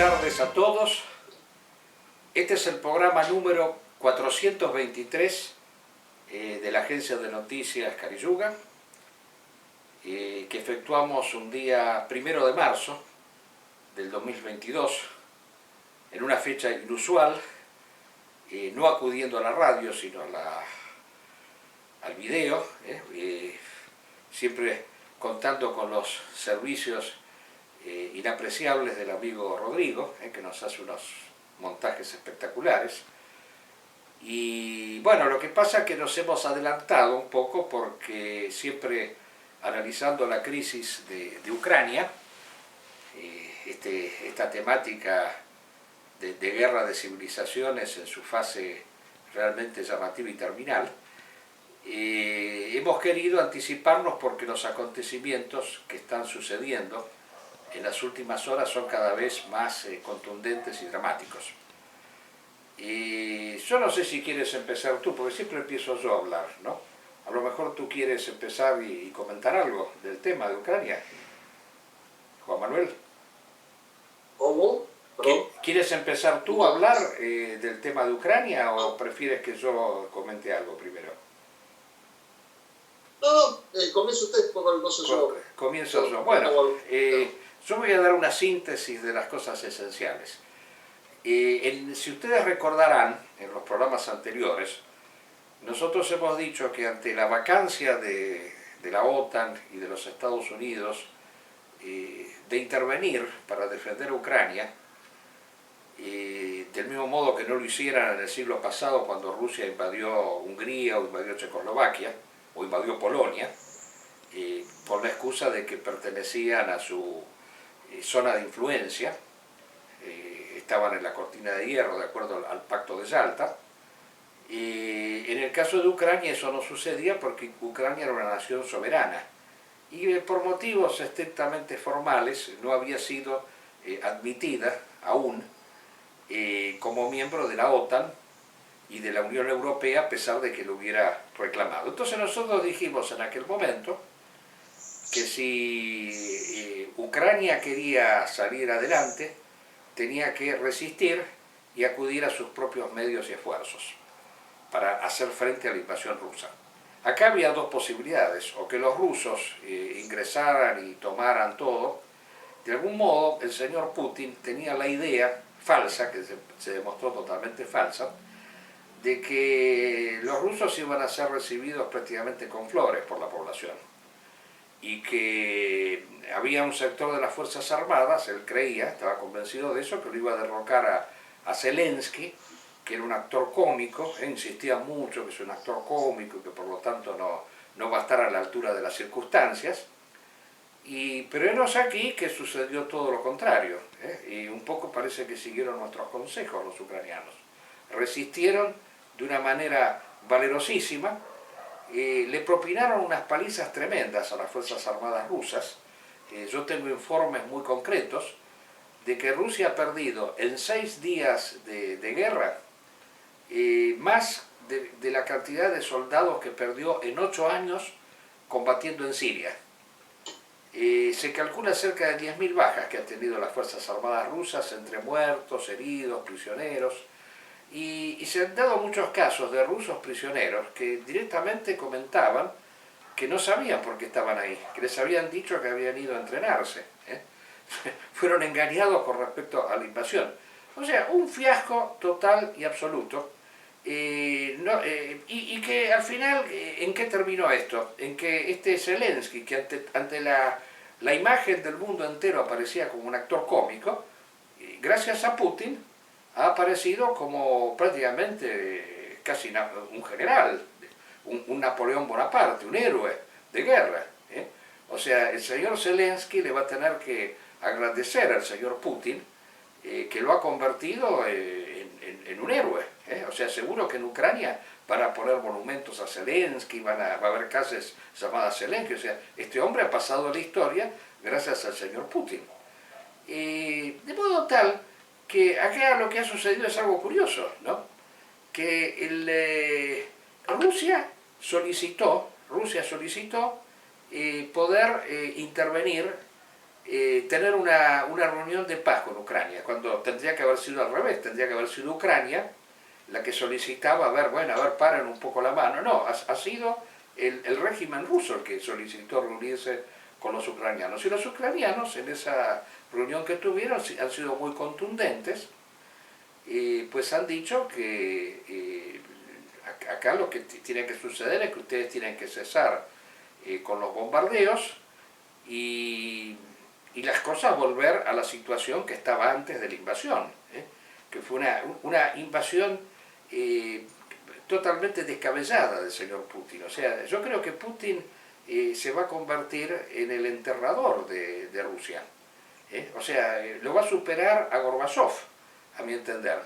tardes a todos. Este es el programa número 423 de la agencia de noticias Carilluga, que efectuamos un día 1 de marzo del 2022, en una fecha inusual, no acudiendo a la radio, sino al video, siempre contando con los servicios inapreciables del amigo Rodrigo, que nos hace unos montajes espectaculares. Y bueno, lo que pasa es que nos hemos adelantado un poco porque siempre analizando la crisis de Ucrania, esta temática de guerra de civilizaciones en su fase realmente llamativa y terminal, hemos querido anticiparnos porque los acontecimientos que están sucediendo en las últimas horas son cada vez más contundentes y dramáticos. Y yo no sé si quieres empezar tú, porque siempre empiezo yo a hablar, ¿no? A lo mejor tú quieres empezar y comentar algo del tema de Ucrania. Juan Manuel. ¿Cómo? ¿Quieres empezar tú a hablar del tema de Ucrania o prefieres que yo comente algo primero? No, comienza usted, entonces yo. Comienzo yo. Bueno, yo voy a dar una síntesis de las cosas esenciales. Si ustedes recordarán, en los programas anteriores, nosotros hemos dicho que ante la vacancia de la OTAN y de los Estados Unidos de intervenir para defender a Ucrania, del mismo modo que no lo hicieran en el siglo pasado cuando Rusia invadió Hungría o invadió Checoslovaquia o invadió Polonia, por la excusa de que pertenecían a su zona de influencia, estaban en la cortina de hierro de acuerdo al pacto de Yalta. En el caso de Ucrania eso no sucedía porque Ucrania era una nación soberana y por motivos estrictamente formales no había sido admitida aún como miembro de la OTAN y de la Unión Europea, a pesar de que lo hubiera reclamado. Entonces nosotros dijimos en aquel momento que si Ucrania quería salir adelante, tenía que resistir y acudir a sus propios medios y esfuerzos para hacer frente a la invasión rusa. Acá había dos posibilidades: o que los rusos ingresaran y tomaran todo. De algún modo el señor Putin tenía la idea falsa, que se demostró totalmente falsa, de que los rusos iban a ser recibidos prácticamente con flores por la población y que había un sector de las Fuerzas Armadas, él creía, estaba convencido de eso, que lo iba a derrocar a Zelensky, que era un actor cómico, insistía mucho que es un actor cómico y que por lo tanto no va a estar a la altura de las circunstancias. Pero henos aquí que sucedió todo lo contrario, y un poco parece que siguieron nuestros consejos los ucranianos. Resistieron de una manera valerosísima, le propinaron unas palizas tremendas a las Fuerzas Armadas rusas. Yo tengo informes muy concretos de que Rusia ha perdido en 6 días de guerra más de la cantidad de soldados que perdió en 8 años combatiendo en Siria. Se calcula cerca de 10.000 bajas que han tenido las Fuerzas Armadas rusas entre muertos, heridos, prisioneros. Y se han dado muchos casos de rusos prisioneros que directamente comentaban que no sabían por qué estaban ahí, que les habían dicho que habían ido a entrenarse. Fueron engañados con respecto a la invasión. O sea, un fiasco total y absoluto. Y que al final, ¿en qué terminó esto? En que este Zelensky, que ante la imagen del mundo entero aparecía como un actor cómico, gracias a Putin ha aparecido como prácticamente casi un general, un Napoleón Bonaparte, un héroe de guerra. O sea, el señor Zelensky le va a tener que agradecer al señor Putin que lo ha convertido en un héroe. O sea, seguro que en Ucrania van a poner monumentos a Zelensky, va a haber calles llamadas Zelensky. O sea, este hombre ha pasado a la historia gracias al señor Putin. De modo tal que acá lo que ha sucedido es algo curioso, ¿no? Que Rusia solicitó poder intervenir tener una reunión de paz con Ucrania, cuando tendría que haber sido al revés, tendría que haber sido Ucrania la que solicitaba, a ver, bueno, a ver, paren un poco la mano. No, ha sido el régimen ruso el que solicitó reunirse con los ucranianos. Y los ucranianos en esa reunión que tuvieron han sido muy contundentes, pues han dicho que acá lo que tiene que suceder es que ustedes tienen que cesar con los bombardeos y las cosas volver a la situación que estaba antes de la invasión, que fue una invasión totalmente descabellada del señor Putin. O sea, yo creo que Putin se va a convertir en el enterrador de Rusia. O sea, lo va a superar a Gorbachev, a mi entender.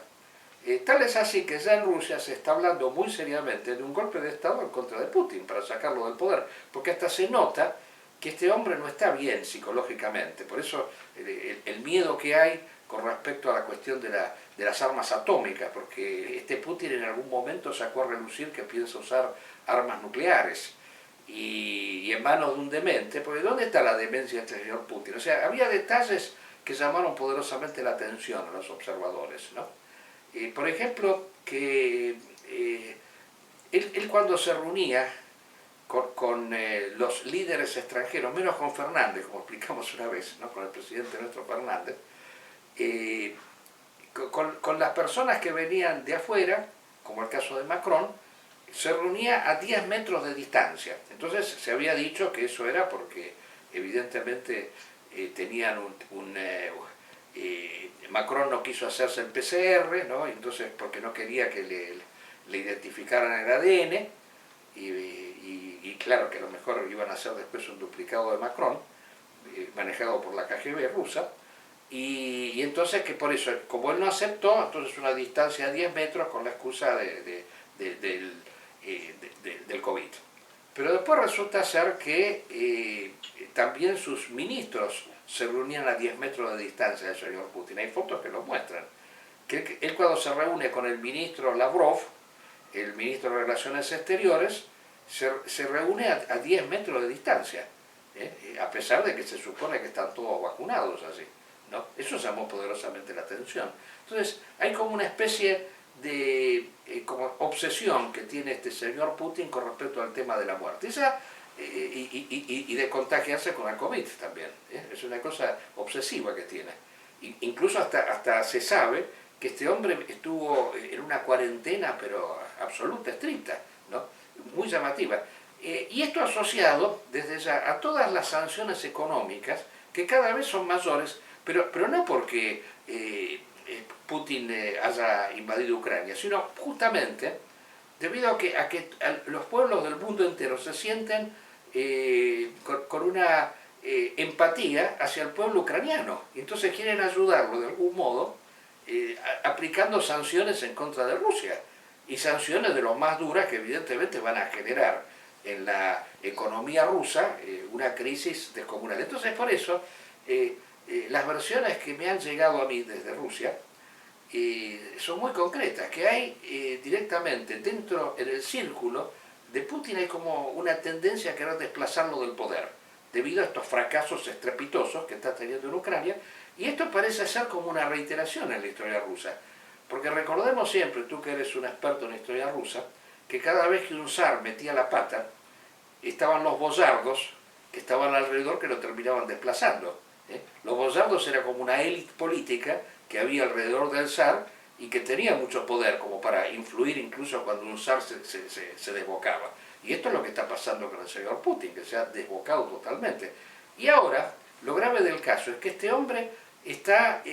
Tal es así que ya en Rusia se está hablando muy seriamente de un golpe de Estado en contra de Putin para sacarlo del poder, porque hasta se nota que este hombre no está bien psicológicamente. Por eso el miedo que hay con respecto a la cuestión de las armas atómicas, porque este Putin en algún momento sacó a relucir que piensa usar armas nucleares y en manos de un demente, porque ¿dónde está la demencia de este señor Putin? O sea, había detalles que llamaron poderosamente la atención a los observadores, ¿no? Por ejemplo, que él cuando se reunía con los líderes extranjeros, menos con Fernández, como explicamos una vez, ¿no? Con el presidente nuestro Fernández, con las personas que venían de afuera, como el caso de Macron, se reunía a 10 metros de distancia. Entonces se había dicho que eso era porque evidentemente tenían Macron no quiso hacerse el PCR, ¿no? Entonces porque no quería que le identificaran el ADN, y claro que a lo mejor iban a hacer después un duplicado de Macron, manejado por la KGB rusa, y entonces que por eso, como él no aceptó, entonces una distancia de 10 metros con la excusa del COVID. Pero después resulta ser que también sus ministros se reunían a 10 metros de distancia del señor Putin. Hay fotos que lo muestran. Que él cuando se reúne con el ministro Lavrov, el ministro de Relaciones Exteriores, se reúne a 10 metros de distancia, a pesar de que se supone que están todos vacunados así, ¿no? Eso llamó poderosamente la atención. Entonces hay como una especie de como obsesión que tiene este señor Putin con respecto al tema de la muerte. Y de contagiarse con la COVID también. Es una cosa obsesiva que tiene. Incluso hasta se sabe que este hombre estuvo en una cuarentena, pero absoluta, estricta, ¿no? Muy llamativa. Y esto asociado desde ya a todas las sanciones económicas que cada vez son mayores, pero no porque Putin haya invadido Ucrania, sino justamente debido a que los pueblos del mundo entero se sienten con una empatía hacia el pueblo ucraniano, y entonces quieren ayudarlo de algún modo, aplicando sanciones en contra de Rusia, y sanciones de lo más duras que evidentemente van a generar en la economía rusa una crisis descomunal. Entonces por eso las versiones que me han llegado a mí desde Rusia son muy concretas, que hay directamente dentro, en el círculo de Putin, hay como una tendencia a querer desplazarlo del poder, debido a estos fracasos estrepitosos que está teniendo en Ucrania, y esto parece ser como una reiteración en la historia rusa, porque recordemos siempre, tú que eres un experto en la historia rusa, que cada vez que un zar metía la pata, estaban los boyardos que estaban alrededor que lo terminaban desplazando. Los boyardos era como una élite política que había alrededor del zar y que tenía mucho poder como para influir incluso cuando un zar se desbocaba. Y esto es lo que está pasando con el señor Putin, que se ha desbocado totalmente. Y ahora, lo grave del caso es que este hombre está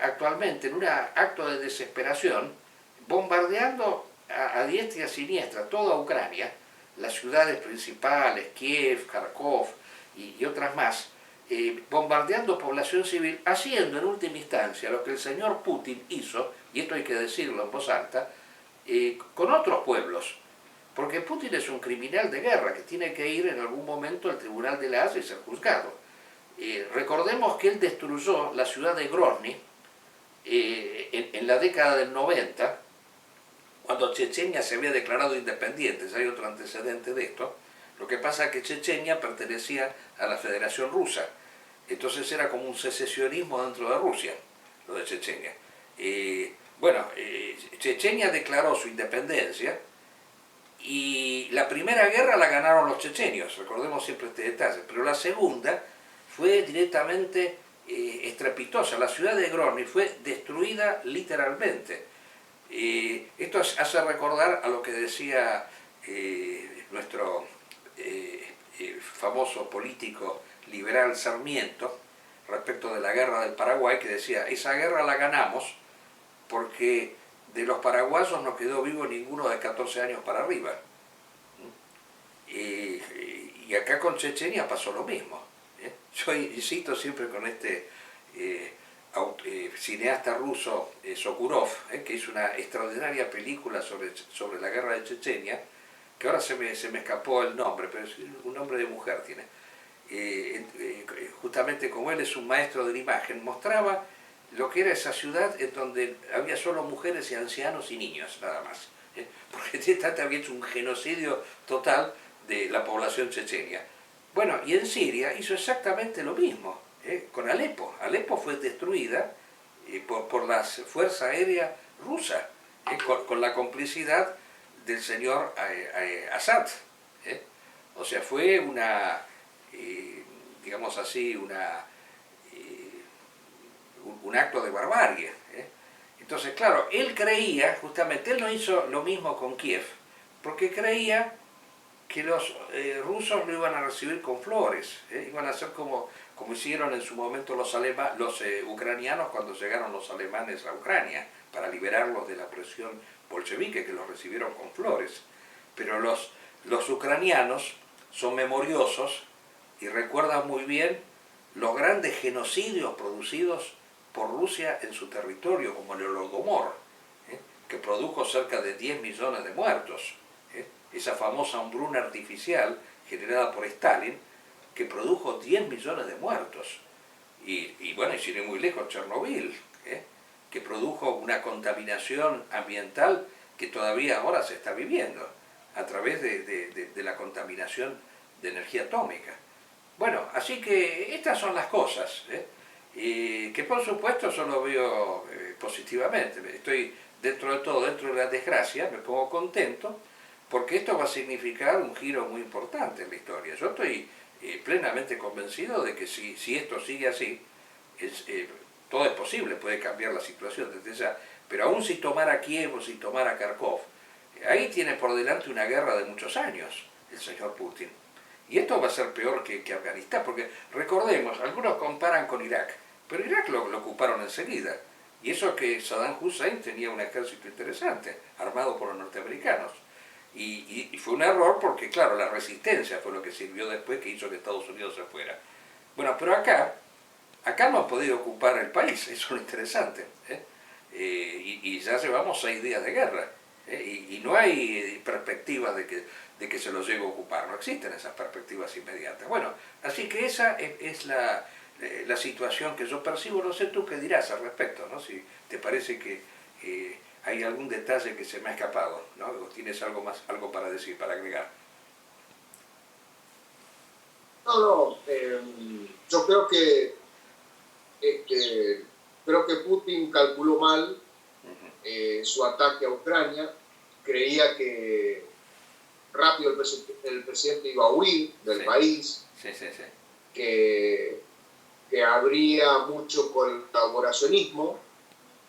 actualmente en un acto de desesperación, bombardeando a diestra y a siniestra toda Ucrania, las ciudades principales, Kiev, Kharkov y otras más, bombardeando población civil, haciendo en última instancia lo que el señor Putin hizo, y esto hay que decirlo en voz alta, con otros pueblos, porque Putin es un criminal de guerra que tiene que ir en algún momento al tribunal de La Haya y ser juzgado. Recordemos que él destruyó la ciudad de Grozny en la década del 90, cuando Chechenia se había declarado independiente. Hay otro antecedente de esto. Lo que pasa es que Chechenia pertenecía a la Federación Rusa. Entonces era como un secesionismo dentro de Rusia, lo de Chechenia. Chechenia declaró su independencia y la primera guerra la ganaron los chechenios, recordemos siempre este detalle, pero la segunda fue directamente estrepitosa. La ciudad de Grozny fue destruida literalmente. Esto hace recordar a lo que decía nuestro famoso político liberal Sarmiento respecto de la guerra del Paraguay, que decía, esa guerra la ganamos porque de los paraguayos no quedó vivo ninguno de 14 años para arriba. Y acá con Chechenia pasó lo mismo. Yo insisto siempre con este cineasta ruso Sokurov, que hizo una extraordinaria película sobre la guerra de Chechenia, que ahora se me escapó el nombre, pero es un nombre de mujer tiene. Justamente como él es un maestro de la imagen, mostraba lo que era esa ciudad en donde había solo mujeres y ancianos y niños, nada más. Porque Tata había hecho un genocidio total de la población chechenia. Bueno, y en Siria hizo exactamente lo mismo, con Alepo. Alepo fue destruida por la Fuerza Aérea Rusa, con la complicidad del señor Assad. O sea, fue una, digamos así, un acto de barbarie. Entonces, claro, él creía, justamente, él no hizo lo mismo con Kiev, porque creía que los rusos lo iban a recibir con flores, iban a ser como hicieron en su momento los ucranianos cuando llegaron los alemanes a Ucrania, para liberarlos de la presión bolchevique, que los recibieron con flores. Pero los ucranianos son memoriosos y recuerdan muy bien los grandes genocidios producidos por Rusia en su territorio, como el Holodomor, que produjo cerca de 10 millones de muertos. Esa famosa hambruna artificial generada por Stalin, que produjo 10 millones de muertos. Y bueno, y sin ir muy lejos, Chernobyl, que produjo una contaminación ambiental que todavía ahora se está viviendo a través de la contaminación de energía atómica. Bueno, así que estas son las cosas, que por supuesto yo lo veo positivamente. Estoy dentro de todo, dentro de la desgracia, me pongo contento, porque esto va a significar un giro muy importante en la historia. Yo estoy plenamente convencido de que si esto sigue así, todo es posible, puede cambiar la situación desde ya, pero aún si tomara Kiev o si tomara Kharkov, ahí tiene por delante una guerra de muchos años el señor Putin. Y esto va a ser peor que Afganistán, porque recordemos, algunos comparan con Irak, pero Irak lo ocuparon enseguida. Y eso que Saddam Hussein tenía un ejército interesante, armado por los norteamericanos. Y fue un error porque, claro, la resistencia fue lo que sirvió después, que hizo que Estados Unidos se fuera. Bueno, pero acá no han podido ocupar el país, eso es lo interesante. Y ya llevamos 6 días de guerra. Y no hay perspectivas de que se los llegue a ocupar, no existen esas perspectivas inmediatas. Bueno, así que esa es la situación que yo percibo. No sé tú qué dirás al respecto, ¿no? Si te parece que hay algún detalle que se me ha escapado, ¿no? ¿O tienes algo para decir, para agregar? No, yo creo que Putin calculó mal su ataque a Ucrania, creía que rápido el presidente iba a huir del país, que habría mucho colaboracionismo,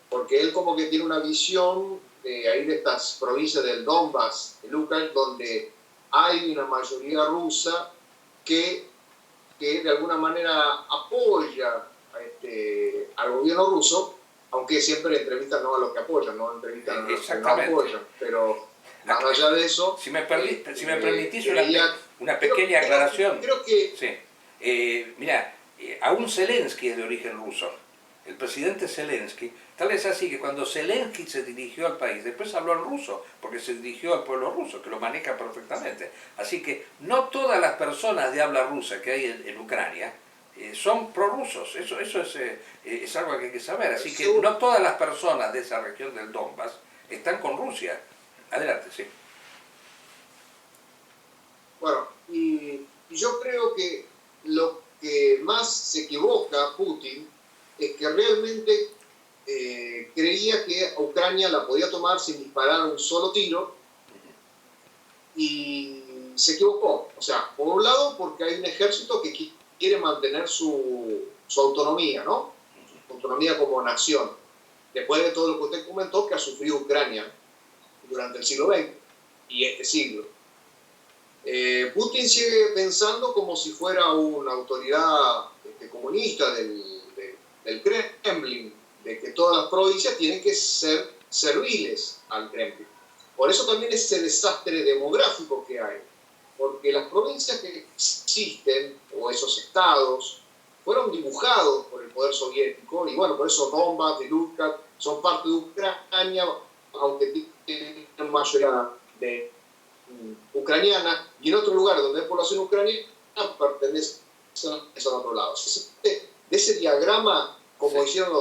porque él como que tiene una visión ahí de estas provincias del Donbass, de Lugansk, donde hay una mayoría rusa que de alguna manera apoya al gobierno ruso, aunque siempre entrevistan no a los que apoyan, no entrevistan a los que no apoyan, pero más allá de eso... Si me permitís una pequeña aclaración. Creo que... Sí. Mirá, aún Zelensky es de origen ruso. El presidente Zelensky, tal es así que cuando Zelensky se dirigió al país, después habló en ruso, porque se dirigió al pueblo ruso, que lo maneja perfectamente. Así que no todas las personas de habla rusa que hay en Ucrania son prorrusos, eso es algo que hay que saber. Así que no todas las personas de esa región del Donbass están con Rusia. Adelante, sí. Bueno, y yo creo que lo que más más se equivoca Putin es que realmente creía que Ucrania la podía tomar sin disparar un solo tiro, y se equivocó. O sea, por un lado porque hay un ejército que quiere mantener su autonomía, ¿no? Su autonomía como nación, después de todo lo que usted comentó que ha sufrido Ucrania durante el siglo XX y este siglo. Putin sigue pensando como si fuera una autoridad comunista del Kremlin, de que todas las provincias tienen que ser serviles al Kremlin. Por eso también ese desastre demográfico que hay, porque las provincias que existen, o esos estados, fueron dibujados por el poder soviético, y bueno, por eso Donbass y Luhansk son parte de Ucrania, aunque tienen mayoría de ucraniana, y en otro lugar donde hay población ucraniana pertenecen a otro lado. De ese diagrama, como hicieron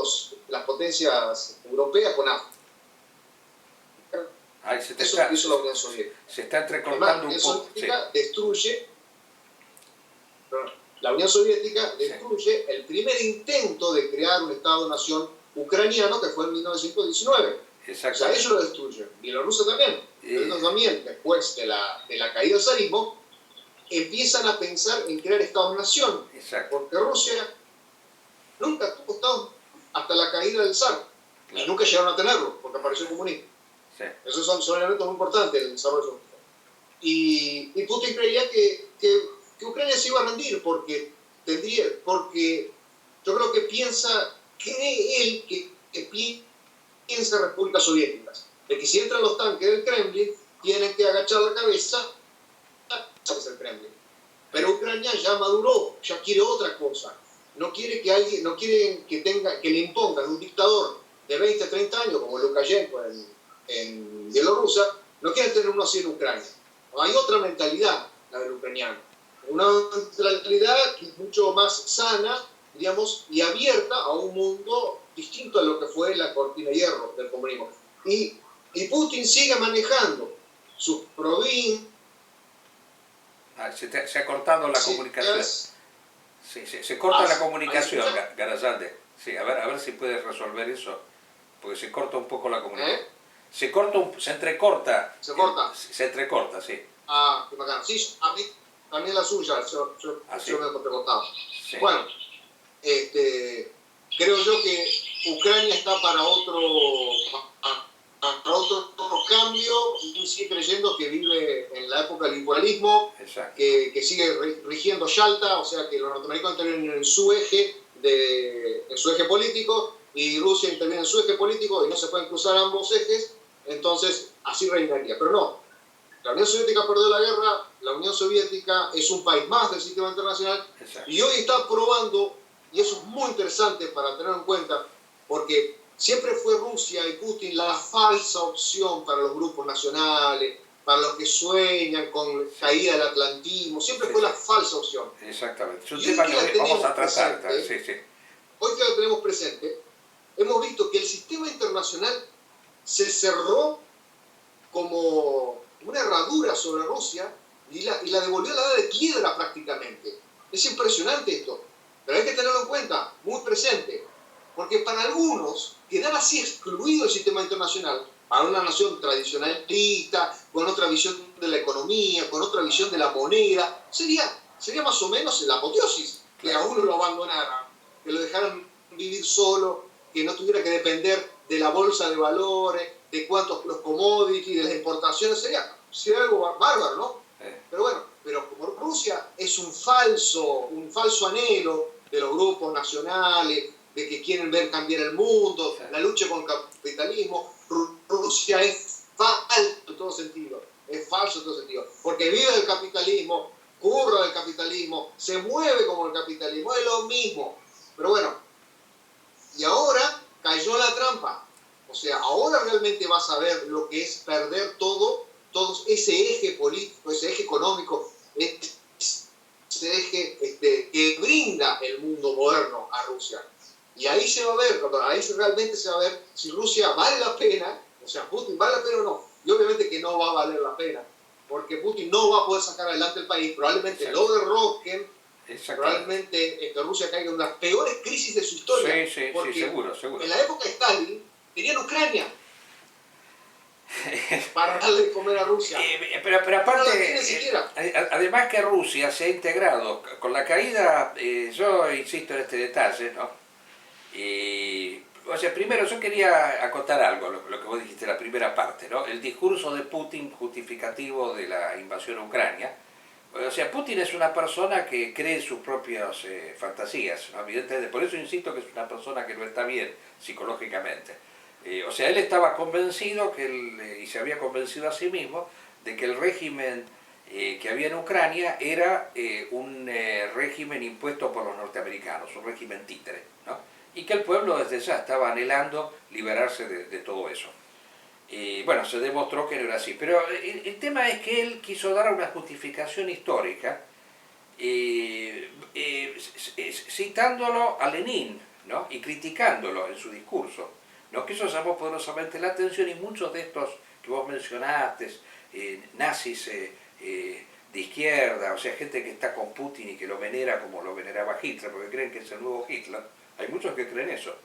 las potencias europeas con África. Eso hizo la Unión Soviética. Se está entrecortando un poco. La Unión Soviética destruye el primer intento de crear un Estado-nación ucraniano, que fue en 1919. O sea, ellos lo destruyen. Bielorrusia también. Ellos también, después de la caída del zarismo, empiezan a pensar en crear Estados-nación. Porque Rusia nunca tuvo Estado hasta la caída del zar. Y nunca llegaron a tenerlo, porque apareció el comunismo. Esos son elementos muy importantes del desarrollo. Y Putin creía que Ucrania se iba a rendir porque yo creo que cree él que piensa repúblicas soviéticas, de que si entran los tanques del Kremlin tienen que agachar la cabeza, es el Kremlin. Pero Ucrania ya maduró, ya quiere otra cosa. No quiere que le impongan un dictador de 20, 30 años como Lukashenko en Bielorrusia, no quieren tener uno así en Ucrania. Hay otra mentalidad, la del ucraniano. Una mentalidad que es mucho más sana, digamos, y abierta a un mundo distinto a lo que fue la cortina de hierro del comunismo. Y Putin sigue manejando sus provincias. Se ha cortado la comunicación. Se corta la comunicación, Garazalde. Sí, a ver si puedes resolver eso, porque se corta un poco la comunicación. Se entrecorta. Se entrecorta, sí. Ah, qué bacán. Sí, a mí también la suya, yo me encontré cortado. Sí. Bueno, creo yo que Ucrania está para otro cambio, y sigue creyendo que vive en la época del imperialismo, que sigue rigiendo Yalta, o sea que los norteamericanos intervienen en su eje político, y Rusia interviene en su eje político, y no se pueden cruzar ambos ejes, entonces así reinaría. Pero no, la Unión Soviética perdió la guerra, la Unión Soviética es un país más del sistema internacional, y hoy está probando, y eso es muy interesante para tener en cuenta, porque siempre fue Rusia y Putin la falsa opción para los grupos nacionales, para los que sueñan con caída del atlantismo, siempre fue la falsa opción. Exactamente. Es un tema que vamos a tratar. Hoy que lo tenemos presente, hemos visto que el sistema internacional se cerró como una herradura sobre Rusia y la devolvió a la edad de piedra prácticamente. Es impresionante esto, pero hay que tenerlo en cuenta, muy presente, porque para algunos quedar así excluido del sistema internacional, para una nación tradicionalista, con otra visión de la economía, con otra visión de la moneda, sería más o menos la apoteosis, que a uno lo abandonara, que lo dejaran vivir solo, que no tuviera que depender de la bolsa de valores, de cuántos los commodities, de las importaciones, sería algo bárbaro, ¿no? Pero bueno, como Rusia es un falso anhelo de los grupos nacionales, de que quieren ver cambiar el mundo, la lucha con el capitalismo, Rusia es falso en todo sentido, porque vive del capitalismo, curra del capitalismo, se mueve como el capitalismo, es lo mismo. Pero bueno, y ahora cayó en la trampa. O sea, ahora realmente vas a ver lo que es perder todo ese eje político, ese eje económico, ese eje que brinda el mundo moderno a Rusia. Y ahí se va a ver, ahí realmente se va a ver si Rusia vale la pena, o sea, Putin vale la pena o no. Y obviamente que no va a valer la pena, porque Putin no va a poder sacar adelante el país, probablemente lo derroquen probablemente Rusia caiga en una peor crisis de su historia. Sí, porque seguro, seguro. En la época de Stalin tenían Ucrania para darle de comer a Rusia. Pero aparte, no ni siquiera. Además que Rusia se ha integrado con la caída, yo insisto en este detalle, ¿no? O sea, primero yo quería acotar algo, lo que vos dijiste, la primera parte, ¿no? El discurso de Putin justificativo de la invasión a Ucrania. O sea, Putin es una persona que cree sus propias fantasías, ¿no? Evidentemente, por eso insisto que es una persona que no está bien psicológicamente. O sea, él estaba convencido y se había convencido a sí mismo de que el régimen que había en Ucrania era un régimen impuesto por los norteamericanos, un régimen títere, ¿no? Y que el pueblo desde ya estaba anhelando liberarse de todo eso. Bueno, se demostró que no era así, pero el tema es que él quiso dar una justificación histórica citándolo a Lenin, ¿no? Y criticándolo en su discurso, ¿no? Que eso llamó poderosamente la atención, y muchos de estos que vos mencionaste, nazis de izquierda, o sea, gente que está con Putin y que lo venera como lo veneraba Hitler, porque creen que es el nuevo Hitler. Hay muchos que creen eso.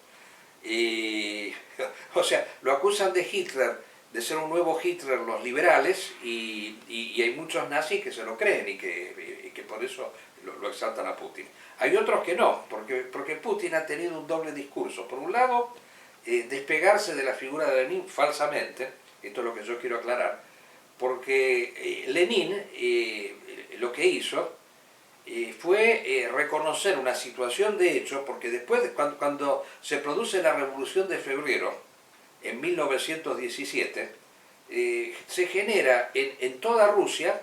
O sea, lo acusan de Hitler, de ser un nuevo Hitler los liberales, y hay muchos nazis que se lo creen y que por eso lo exaltan a Putin. Hay otros que no, porque Putin ha tenido un doble discurso. Por un lado, despegarse de la figura de Lenin falsamente, esto es lo que yo quiero aclarar, porque Lenin lo que hizo fue reconocer una situación de hecho, porque después, cuando se produce la Revolución de Febrero, en 1917, se genera en toda Rusia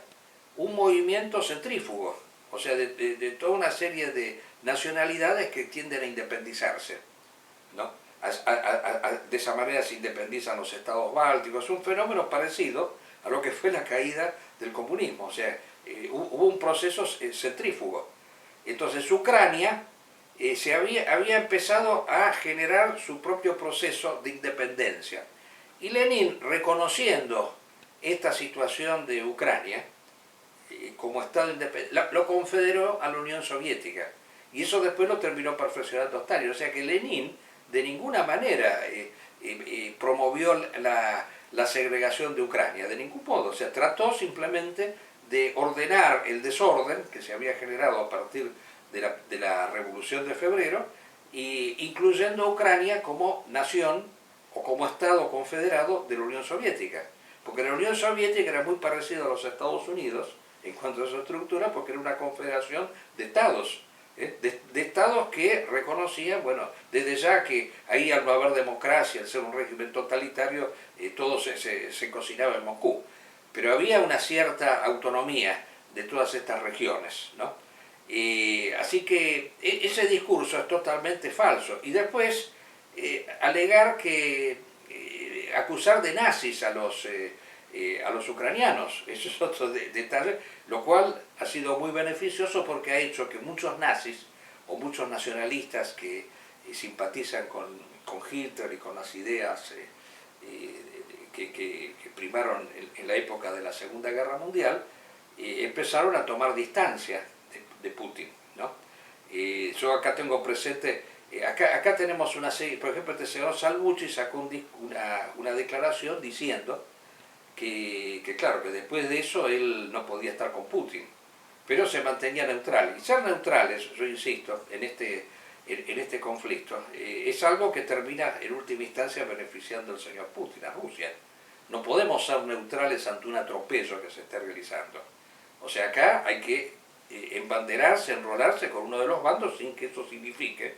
un movimiento centrífugo, o sea, de toda una serie de nacionalidades que tienden a independizarse, ¿no? De esa manera se independizan los estados bálticos. Es un fenómeno parecido a lo que fue la caída del comunismo, o sea, hubo un proceso centrífugo. Entonces Ucrania había empezado a generar su propio proceso de independencia. Y Lenin, reconociendo esta situación de Ucrania como Estado independiente, lo confederó a la Unión Soviética. Y eso después lo terminó perfeccionando Stalin. O sea que Lenin de ninguna manera promovió la segregación de Ucrania, de ningún modo. O sea, trató simplemente de ordenar el desorden que se había generado a partir de la Revolución de Febrero, incluyendo a Ucrania como nación o como Estado confederado de la Unión Soviética. Porque la Unión Soviética era muy parecida a los Estados Unidos en cuanto a su estructura, porque era una confederación de estados, de estados que reconocían, bueno, desde ya que ahí al no haber democracia, al ser un régimen totalitario, todo se cocinaba en Moscú. Pero había una cierta autonomía de todas estas regiones, ¿no? Así que ese discurso es totalmente falso. Y después alegar que, acusar de nazis a los ucranianos, eso es otro detalle, lo cual ha sido muy beneficioso porque ha hecho que muchos nazis o muchos nacionalistas que simpatizan con Hitler y con las ideas que primaron en la época de la Segunda Guerra Mundial, empezaron a tomar distancia de Putin, ¿no? Yo acá tengo presente, acá tenemos una serie, por ejemplo, este señor Salvucci sacó una declaración diciendo que claro, que después de eso él no podía estar con Putin, pero se mantenía neutral. Y ser neutrales, yo insisto, en este conflicto, es algo que termina en última instancia beneficiando al señor Putin, a Rusia. No podemos ser neutrales ante un atropello que se esté realizando. O sea, acá hay que embanderarse, enrolarse con uno de los bandos sin que eso signifique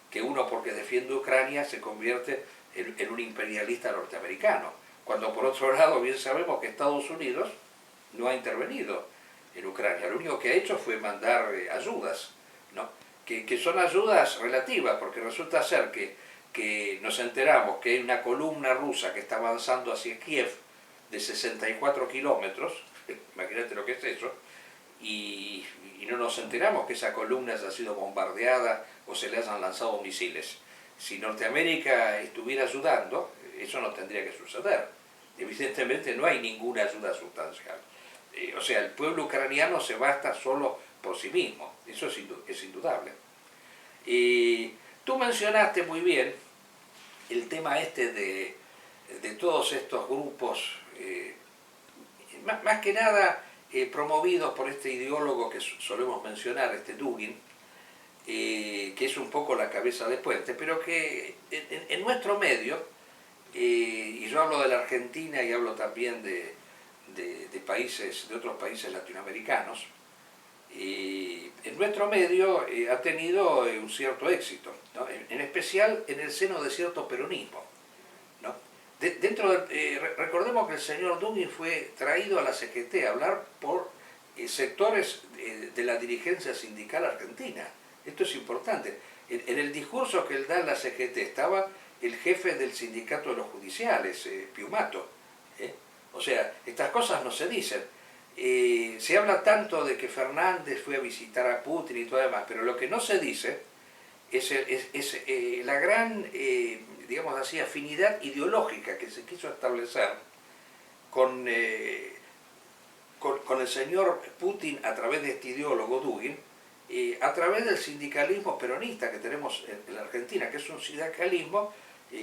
que uno, porque defiende Ucrania, se convierte en un imperialista norteamericano. Cuando por otro lado bien sabemos que Estados Unidos no ha intervenido en Ucrania. Lo único que ha hecho fue mandar ayudas, ¿no? Que son ayudas relativas, porque resulta ser que nos enteramos que hay una columna rusa que está avanzando hacia Kiev de 64 kilómetros, imagínate lo que es eso, y no nos enteramos que esa columna haya sido bombardeada o se le hayan lanzado misiles. Si Norteamérica estuviera ayudando, eso no tendría que suceder. Evidentemente no hay ninguna ayuda sustancial. O sea, el pueblo ucraniano se basta solo por sí mismo, eso es indudable. Y tú mencionaste muy bien el tema este de todos estos grupos, más que nada promovidos por este ideólogo que solemos mencionar, este Dugin, que es un poco la cabeza de puente, pero que en nuestro medio, y yo hablo de la Argentina y hablo también de otros países latinoamericanos, en nuestro medio ha tenido un cierto éxito, ¿no? En especial en el seno de cierto peronismo, ¿no? Recordemos que el señor Dugin fue traído a la CGT a hablar por sectores de la dirigencia sindical argentina. Esto es importante. En el discurso que él da en la CGT estaba el jefe del sindicato de los judiciales, Piumato. O sea, estas cosas no se dicen. Se habla tanto de que Fernández fue a visitar a Putin y todo demás, pero lo que no se dice es la gran, digamos así, afinidad ideológica que se quiso establecer con el señor Putin a través de este ideólogo Dugin, a través del sindicalismo peronista que tenemos en la Argentina, que es un sindicalismo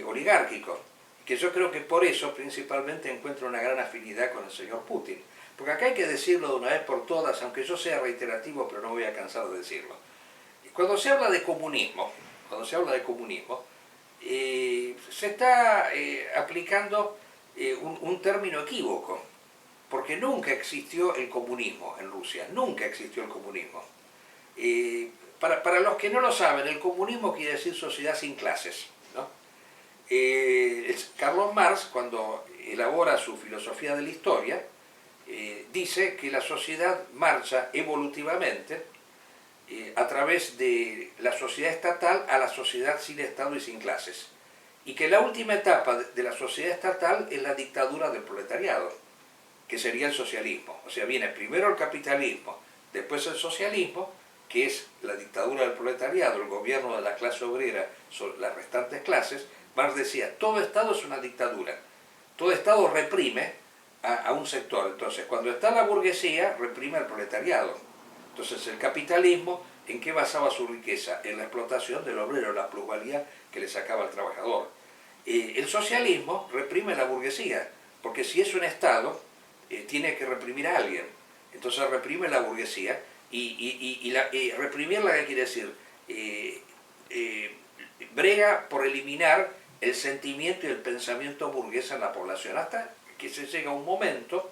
oligárquico, que yo creo que por eso principalmente encuentra una gran afinidad con el señor Putin. Porque acá hay que decirlo de una vez por todas, aunque yo sea reiterativo, pero no voy a cansar de decirlo. Cuando se habla de comunismo, se está aplicando un término equívoco, porque nunca existió el comunismo en Rusia, nunca existió el comunismo. Para los que no lo saben, el comunismo quiere decir sociedad sin clases, ¿no? Karl Marx, cuando elabora su filosofía de la historia, dice que la sociedad marcha evolutivamente a través de la sociedad estatal a la sociedad sin Estado y sin clases. Y que la última etapa de la sociedad estatal es la dictadura del proletariado, que sería el socialismo. O sea, viene primero el capitalismo, después el socialismo, que es la dictadura del proletariado, el gobierno de la clase obrera sobre las restantes clases. Marx decía, todo Estado es una dictadura, todo Estado reprime a un sector. Entonces, cuando está la burguesía, reprime al proletariado. Entonces, el capitalismo, ¿en qué basaba su riqueza? En la explotación del obrero, la plusvalía que le sacaba al trabajador. El socialismo reprime a la burguesía, porque si es un Estado, tiene que reprimir a alguien. Entonces reprime la burguesía, y reprimirla, ¿qué quiere decir? Brega por eliminar el sentimiento y el pensamiento burgués en la población, hasta que se llega a un momento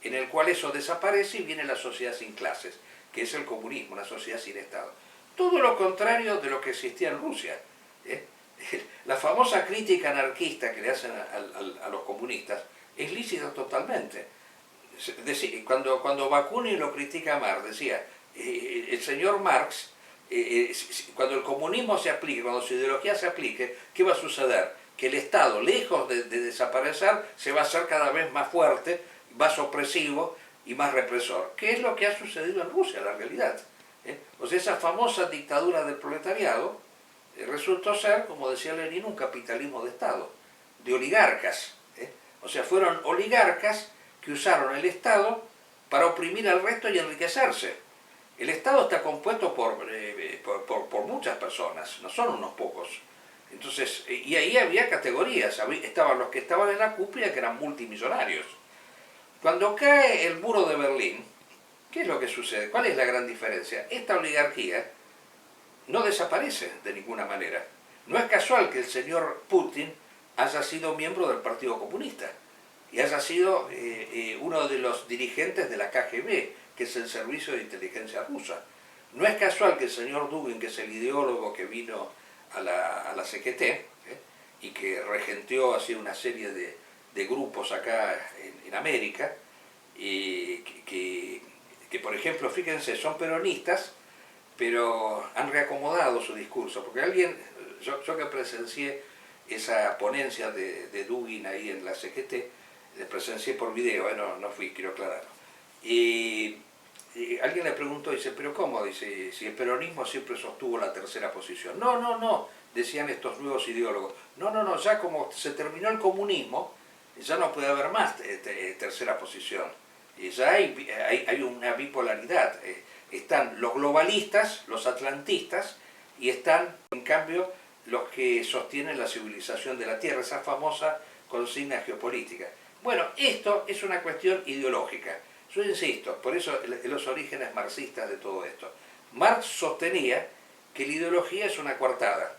en el cual eso desaparece y viene la sociedad sin clases, que es el comunismo, una sociedad sin Estado. Todo lo contrario de lo que existía en Rusia. La famosa crítica anarquista que le hacen a los comunistas es lícita totalmente. Cuando Bakunin lo critica a Marx, decía, el señor Marx, cuando el comunismo se aplique, cuando su ideología se aplique, ¿qué va a suceder? Que el Estado, lejos de desaparecer, se va a hacer cada vez más fuerte, más opresivo y más represor. ¿Qué es lo que ha sucedido en Rusia, la realidad? O sea, esa famosa dictadura del proletariado resultó ser, como decía Lenin, un capitalismo de Estado, de oligarcas. O sea, fueron oligarcas que usaron el Estado para oprimir al resto y enriquecerse. El Estado está compuesto por muchas personas, no son unos pocos. Entonces, y ahí había categorías, estaban los que estaban en la cúpula, que eran multimillonarios. Cuando cae el muro de Berlín, ¿qué es lo que sucede? ¿Cuál es la gran diferencia? Esta oligarquía no desaparece de ninguna manera. No es casual que el señor Putin haya sido miembro del Partido Comunista y haya sido uno de los dirigentes de la KGB, que es el servicio de inteligencia rusa. No es casual que el señor Dugin, que es el ideólogo que vino a la CGT y que regenteó así una serie de grupos acá en América, que por ejemplo, fíjense, son peronistas, pero han reacomodado su discurso, porque yo que presencié esa ponencia de Dugin ahí en la CGT, le presencié por video, no fui, quiero aclararlo. Y alguien le preguntó, dice, ¿pero cómo? Dice, si el peronismo siempre sostuvo la tercera posición. No, decían estos nuevos ideólogos. No, ya como se terminó el comunismo, ya no puede haber más tercera posición. Ya hay una bipolaridad. Están los globalistas, los atlantistas, y están, en cambio, los que sostienen la civilización de la Tierra, esa famosa consigna geopolítica. Bueno, esto es una cuestión ideológica. Yo insisto, por eso los orígenes marxistas de todo esto. Marx sostenía que la ideología es una coartada.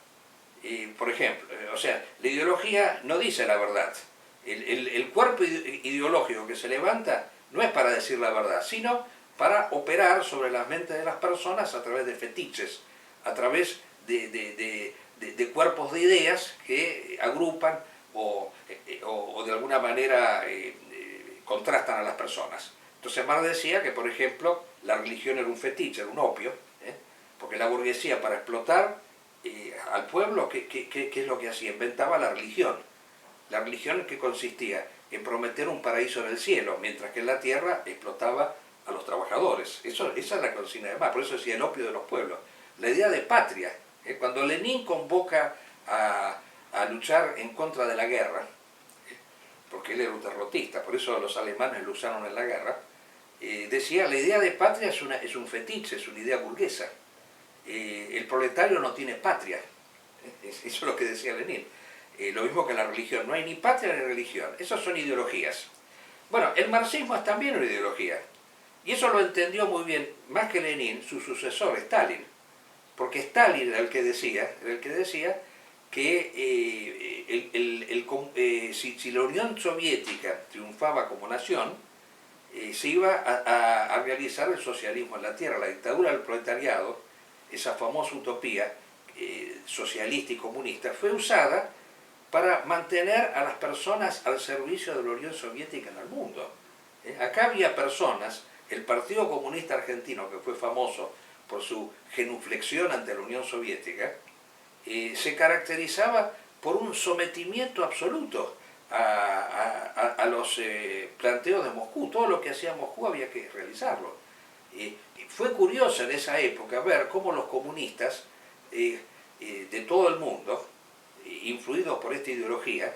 Por ejemplo, o sea, la ideología no dice la verdad. El cuerpo ideológico que se levanta no es para decir la verdad, sino para operar sobre las mentes de las personas a través de fetiches, a través de cuerpos de ideas que agrupan o de alguna manera contrastan a las personas. Entonces Marx decía que, por ejemplo, la religión era un fetiche, era un opio, porque la burguesía, para explotar al pueblo, ¿qué es lo que hacía? Inventaba la religión. La religión, que consistía en prometer un paraíso en el cielo, mientras que en la tierra explotaba a los trabajadores. Esa es la consigna de Marx, por eso decía el opio de los pueblos. La idea de patria, cuando Lenin convoca a luchar en contra de la guerra, porque él era un derrotista, por eso los alemanes lo usaron en la guerra, decía, la idea de patria es un fetiche, es una idea burguesa. El proletario no tiene patria. Eso es lo que decía Lenin. Lo mismo que la religión, no hay ni patria ni religión. Esas son ideologías. Bueno, el marxismo es también una ideología. Y eso lo entendió muy bien, más que Lenin, su sucesor, Stalin. Porque Stalin era el que decía que si la Unión Soviética triunfaba como nación, se iba a realizar el socialismo en la tierra, la dictadura del proletariado, esa famosa utopía socialista y comunista, fue usada para mantener a las personas al servicio de la Unión Soviética en el mundo. Acá había personas, el Partido Comunista Argentino, que fue famoso por su genuflexión ante la Unión Soviética, se caracterizaba por un sometimiento absoluto a los planteos de Moscú. Todo lo que hacía Moscú había que realizarlo. Fue curioso en esa época ver cómo los comunistas de todo el mundo, influidos por esta ideología,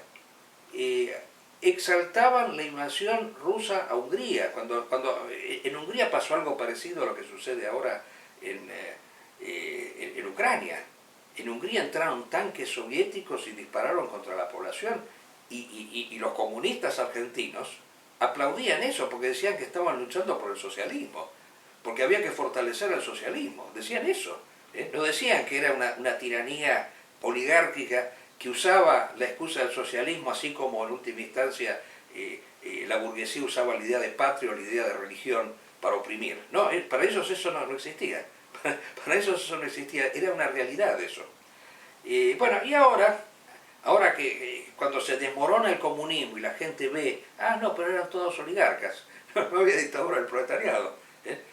exaltaban la invasión rusa a Hungría. Cuando en Hungría pasó algo parecido a lo que sucede ahora en Ucrania. En Hungría entraron tanques soviéticos y dispararon contra la población, y los comunistas argentinos aplaudían eso porque decían que estaban luchando por el socialismo, porque había que fortalecer el socialismo. Decían eso, no decían que era una tiranía oligárquica que usaba la excusa del socialismo, así como en última instancia la burguesía usaba la idea de patria o la idea de religión para oprimir. No, para ellos eso no existía. Para ellos eso no existía, era una realidad eso. Bueno, y ahora que cuando se desmorona el comunismo y la gente ve, no, pero eran todos oligarcas, no había dictadura del proletariado,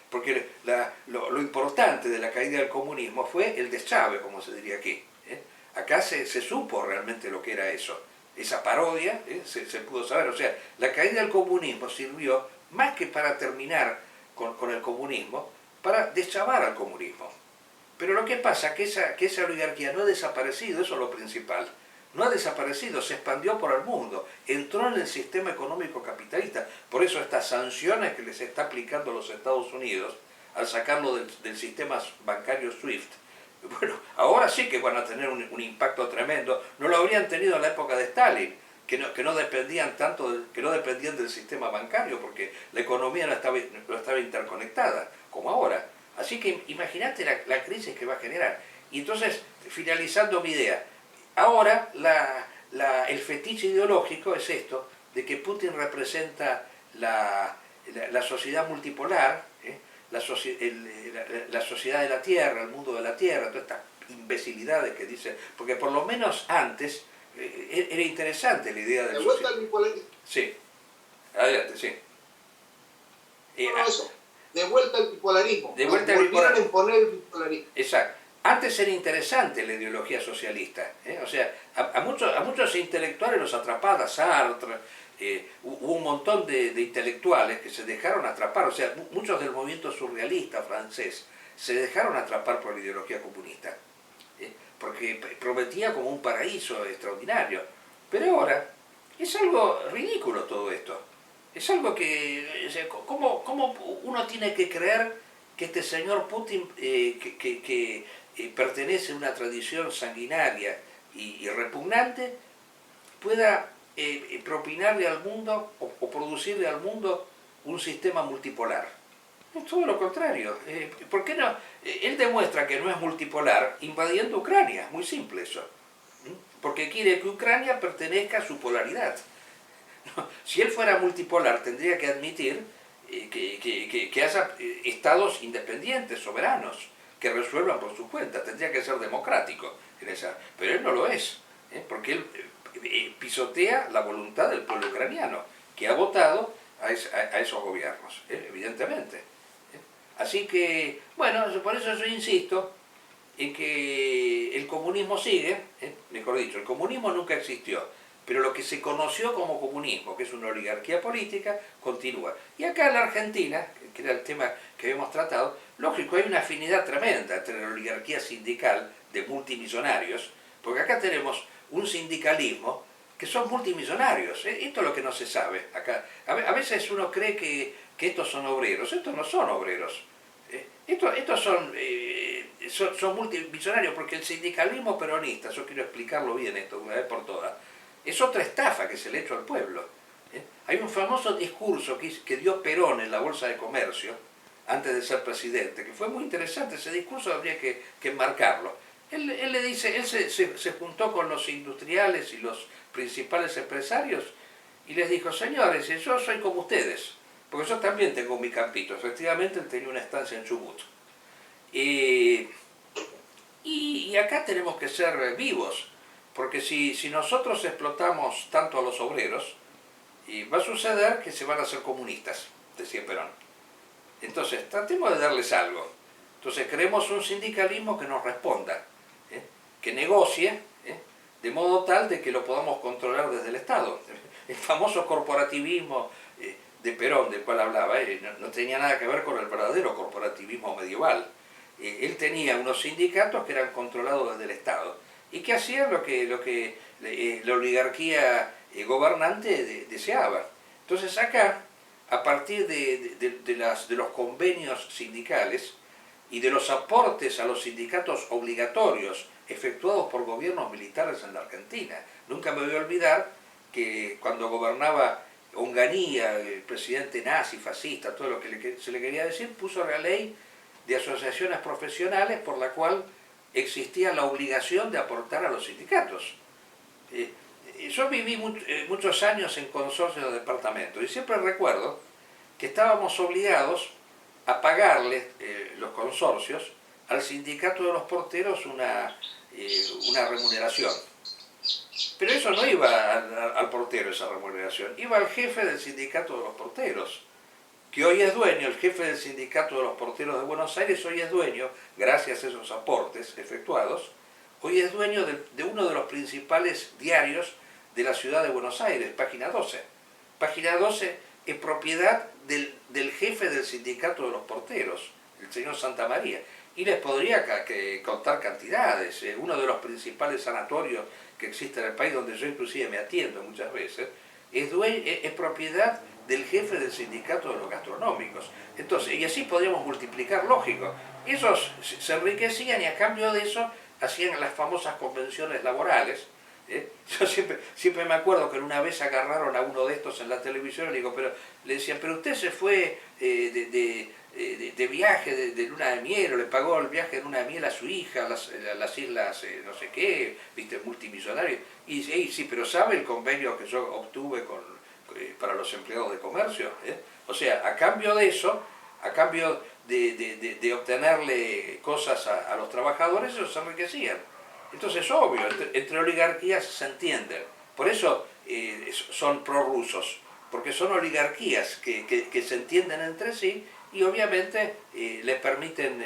porque lo importante de la caída del comunismo fue el deschave, como se diría aquí. Acá se supo realmente lo que era eso, esa parodia, se pudo saber. O sea, la caída del comunismo sirvió más que para terminar con el comunismo, para deschavar al comunismo. Pero lo que pasa es que esa oligarquía no ha desaparecido, eso es lo principal. No ha desaparecido, se expandió por el mundo, entró en el sistema económico capitalista. Por eso estas sanciones que les está aplicando los Estados Unidos al sacarlo del sistema bancario SWIFT, bueno, ahora sí que van a tener un impacto tremendo. No lo habrían tenido en la época de Stalin, que no dependían que no dependían del sistema bancario, porque la economía no estaba interconectada, como ahora. Así que imagínate la crisis que va a generar. Y entonces, finalizando mi idea, ahora el fetiche ideológico es esto, de que Putin representa la sociedad multipolar, la sociedad de la Tierra, el mundo de la Tierra, todas estas imbecilidades que dice, porque por lo menos antes era interesante la idea de... ¿De vuelta al bipolarismo? Sí, adelante, sí. Eso, de vuelta al bipolarismo. De vuelta al bipolarismo. Volvieron a imponer el bipolarismo. Exacto. Antes era interesante la ideología socialista, o sea, a muchos intelectuales los atrapaba Sartre, hubo un montón de intelectuales que se dejaron atrapar, o sea, muchos del movimiento surrealista francés se dejaron atrapar por la ideología comunista, porque prometía como un paraíso extraordinario. Pero ahora es algo ridículo todo esto. Es algo que, ¿cómo uno tiene que creer que este señor Putin, que pertenece a una tradición sanguinaria y repugnante, pueda propinarle al mundo o producirle al mundo un sistema multipolar. Es todo lo contrario. ¿Por qué no? Él demuestra que no es multipolar invadiendo Ucrania. Muy simple eso. Porque quiere que Ucrania pertenezca a su polaridad. Si él fuera multipolar, tendría que admitir que haya estados independientes, soberanos, que resuelvan por su cuenta. Tendría que ser democrático en esa. Pero él no lo es, porque él pisotea la voluntad del pueblo ucraniano, que ha votado a esos gobiernos, evidentemente. Así que, bueno, por eso yo insisto en que el comunismo sigue, mejor dicho, el comunismo nunca existió, pero lo que se conoció como comunismo, que es una oligarquía política, continúa. Y acá en la Argentina, que era el tema que habíamos tratado, lógico, hay una afinidad tremenda entre la oligarquía sindical de multimillonarios, porque acá tenemos un sindicalismo que son multimillonarios. Esto es lo que no se sabe acá. A veces uno cree que estos son obreros. Estos no son obreros. Estos son multimillonarios, porque el sindicalismo peronista, yo quiero explicarlo bien esto una vez por todas, es otra estafa que se le ha hecho al pueblo. Hay un famoso discurso que dio Perón en la Bolsa de Comercio, antes de ser presidente, que fue muy interesante. Ese discurso habría que enmarcarlo. Él le dice, él se juntó con los industriales y los principales empresarios y les dijo: señores, yo soy como ustedes, porque yo también tengo mi campito. Efectivamente, él tenía una estancia en Chubut. Y acá tenemos que ser vivos, porque si nosotros explotamos tanto a los obreros, va a suceder que se van a hacer comunistas, decía Perón. Entonces, tratemos de darles algo. Entonces, creemos un sindicalismo que nos responda, que negocie, de modo tal de que lo podamos controlar desde el Estado. El famoso corporativismo de Perón, del cual hablaba, no tenía nada que ver con el verdadero corporativismo medieval. Él tenía unos sindicatos que eran controlados desde el Estado y que hacían lo que la oligarquía gobernante deseaba. Entonces acá, a partir de los convenios sindicales y de los aportes a los sindicatos obligatorios efectuados por gobiernos militares en la Argentina. Nunca me voy a olvidar que cuando gobernaba Onganía, el presidente nazi, fascista, todo lo que se le quería decir, puso la ley de asociaciones profesionales por la cual existía la obligación de aportar a los sindicatos. Yo viví muchos años en consorcios de departamentos y siempre recuerdo que estábamos obligados a pagarle los consorcios al sindicato de los porteros una remuneración. Pero eso no iba al portero, esa remuneración, iba al jefe del sindicato de los porteros, que hoy es dueño, el jefe del sindicato de los porteros de Buenos Aires, hoy es dueño, gracias a esos aportes efectuados, hoy es dueño de uno de los principales diarios de la ciudad de Buenos Aires, Página 12. Página 12 es propiedad del jefe del sindicato de los porteros, el señor Santamaría. Y les podría contar cantidades. Uno de los principales sanatorios que existe en el país, donde yo inclusive me atiendo muchas veces, es propiedad del jefe del sindicato de los gastronómicos. Entonces, y así podríamos multiplicar, lógico. Esos se enriquecían y a cambio de eso hacían las famosas convenciones laborales. Yo siempre me acuerdo que una vez agarraron a uno de estos en la televisión y le decían: pero usted se fue de viaje, de luna de miel, o le pagó el viaje de luna de miel a su hija, a las islas no sé qué, viste, multimillonario. Y dice: sí, pero ¿sabe el convenio que yo obtuve para los empleados de comercio? O sea, a cambio de eso, a cambio de obtenerle cosas a los trabajadores, ellos se enriquecían. Entonces, obvio, entre oligarquías se entienden. Por eso son prorrusos, porque son oligarquías que se entienden entre sí y obviamente les permiten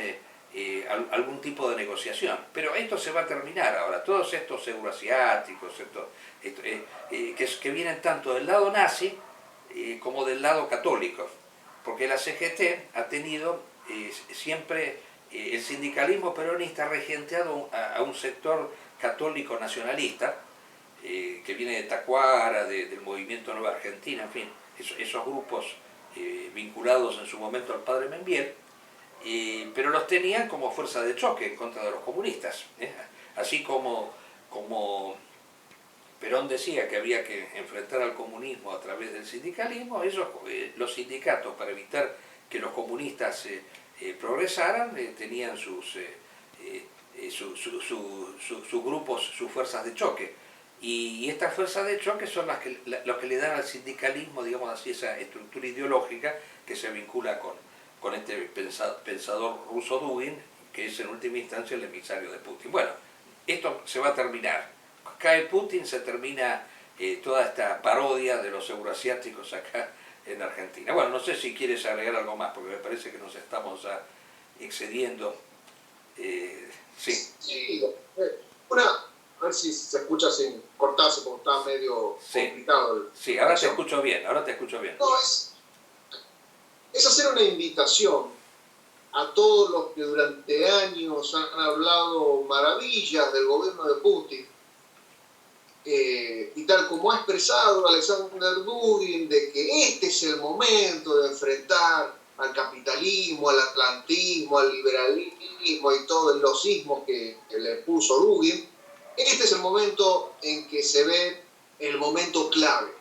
algún tipo de negociación. Pero esto se va a terminar ahora. Todos estos euroasiáticos, que vienen tanto del lado nazi como del lado católico, porque la CGT ha tenido siempre el sindicalismo peronista regenteado a un sector católico nacionalista, que viene de Tacuara, del movimiento Nueva Argentina, en fin, esos grupos vinculados en su momento al padre Membiel, pero los tenían como fuerza de choque en contra de los comunistas. Así como Perón decía que había que enfrentar al comunismo a través del sindicalismo, los sindicatos, para evitar que los comunistas progresaran, tenían sus grupos, sus fuerzas de choque. Y estas fuerzas de choque son los que le dan al sindicalismo, digamos así, esa estructura ideológica que se vincula con este pensador ruso Dugin, que es en última instancia el emisario de Putin. Bueno, esto se va a terminar. Cae Putin, se termina toda esta parodia de los euroasiáticos acá en Argentina. Bueno, no sé si quieres agregar algo más, porque me parece que nos estamos ya excediendo. Sí. Sí, a ver si se escucha sin cortarse, porque está medio complicado. Sí, ahora te escucho bien, No, es hacer una invitación a todos los que durante años han hablado maravillas del gobierno de Putin, y tal como ha expresado Alexander Dugin, de que este es el momento de enfrentar al capitalismo, al atlantismo, al liberalismo y todos los ismos que le puso Dugin. Este es el momento en que se ve el momento clave.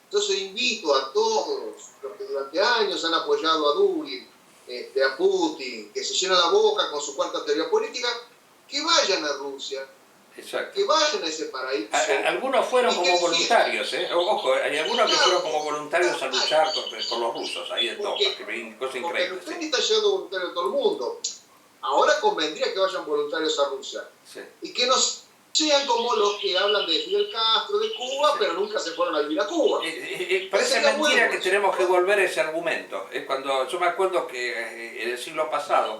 Entonces invito a todos los que durante años han apoyado a Dugin, a Putin, que se llena la boca con su cuarta teoría política, que vayan a Rusia. Exacto. Que vayan a ese paraíso. Algunos fueron como voluntarios, ojo, hay algunos que fueron como voluntarios a luchar por los rusos, ahí de todo, que cosa increíble. Porque usted está yendo voluntario a todo el mundo. Ahora convendría que vayan voluntarios a Rusia. Sí. Y que no sean como los que hablan de Fidel Castro, de Cuba, pero nunca se fueron a vivir a Cuba. Parece mentira que tenemos que volver a ese argumento. Cuando yo me acuerdo que en el siglo pasado,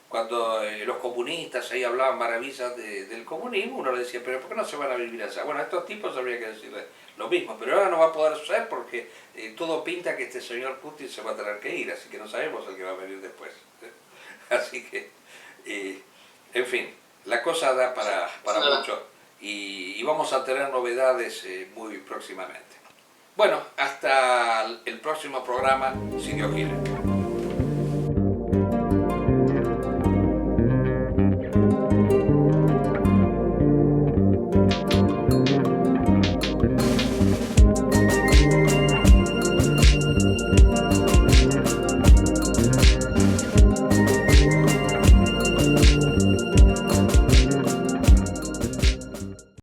cuando los comunistas ahí hablaban maravillas del comunismo, uno le decía, pero ¿por qué no se van a vivir allá? Bueno, a estos tipos habría que decirles lo mismo, pero ahora no va a poder ser porque todo pinta que este señor Putin se va a tener que ir, así que no sabemos el que va a venir después. Así que, en fin, la cosa da para mucho y vamos a tener novedades muy próximamente. Bueno, hasta el próximo programa, si Dios quiere.